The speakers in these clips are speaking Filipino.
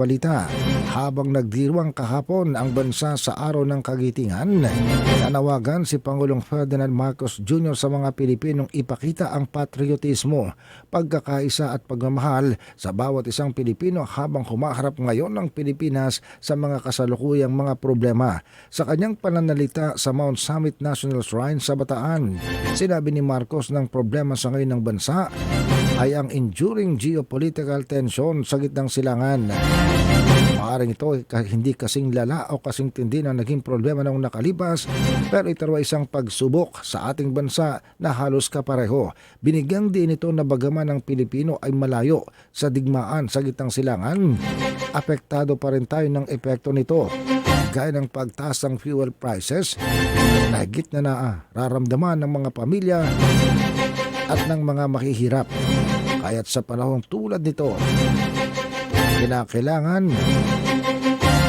balita. Habang nagdirwang kahapon ang bansa sa araw ng kagitingan, nanawagan si Pangulong Ferdinand Marcos Jr. sa mga Pilipinong ipakita ang patriotismo, pagkakaisa at pagmamahal sa bawat isang Pilipino habang humaharap ngayon ng Pilipinas sa mga kasalukuyang mga problema. Sa kanyang pananalita sa Mount Summit National Shrine sa Bataan, sinabi ni Marcos ng problema sa ngayon ng bansa ay ang enduring geopolitical tension sa gitnang silangan. Maaaring ito hindi kasing lala o kasing tindi na naging problema noong nakalipas, pero ito ay isang pagsubok sa ating bansa na halos kapareho. Binigyang din ito na bagaman ang Pilipino ay malayo sa digmaan sa gitnang silangan, apektado pa rin tayo ng epekto nito, gaya ng pagtaas ng fuel prices na higit na nararamdaman ng mga pamilya at ng mga mahihirap. Kaya't sa panahong tulad nito, kinakailangan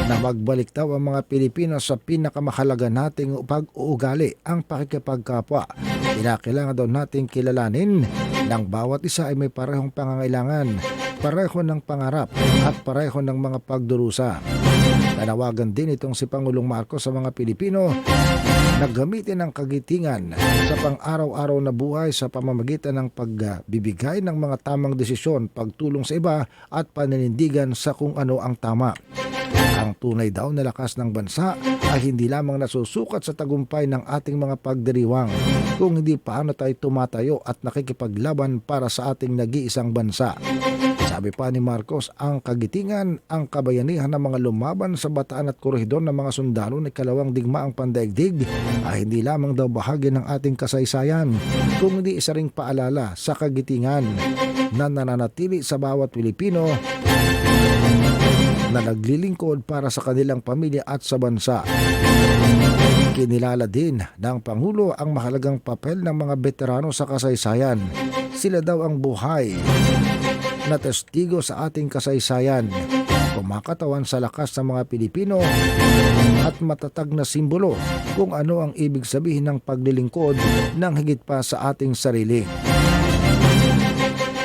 na magbalik daw ang mga Pilipino sa pinakamahalaga nating pag-uugali, ang pakikipagkapwa. Kinakailangan daw nating kilalanin ng bawat isa ay may parehong pangangailangan, pareho ng pangarap at pareho ng mga pagdurusa. Nanawagan din itong si Pangulong Marcos sa mga Pilipino na gamitin ang kagitingan sa pang-araw-araw na buhay sa pamamagitan ng pagbibigay ng mga tamang desisyon, pagtulong sa iba at paninindigan sa kung ano ang tama. Ang tunay daw na lakas ng bansa ay hindi lamang nasusukat sa tagumpay ng ating mga pagdiriwang, kung hindi paano tayo tumatayo at nakikipaglaban para sa ating nag-iisang bansa. Sabi pa ni Marcos, ang kagitingan, ang kabayanihan ng mga lumaban sa bataan at koridor ng mga sundalo ng ikalawang digmaang pandaigdig ay hindi lamang daw bahagi ng ating kasaysayan, kung hindi isa ring paalala sa kagitingan na nananatili sa bawat Pilipino na naglilingkod para sa kanilang pamilya at sa bansa. Kinilala din ng Pangulo ang mahalagang papel ng mga veterano sa kasaysayan. Sila daw ang buhay na testigo sa ating kasaysayan, kumakatawan sa lakas ng mga Pilipino at matatag na simbolo kung ano ang ibig sabihin ng paglilingkod ng higit pa sa ating sarili.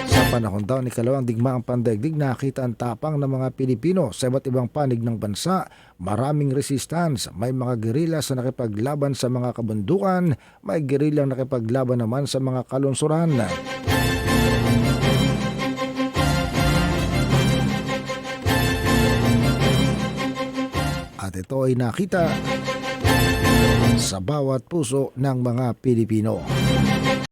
Sa panahon daw ni ikalawang digmaang pandaigdig, nakita ang tapang ng mga Pilipino sa iba't ibang panig ng bansa. Maraming resistance, may mga gerilla sa nakipaglaban sa mga kabundukan, may gerillang nakipaglaban naman sa mga kalunsuran. At ito ay nakita sa bawat puso ng mga Pilipino.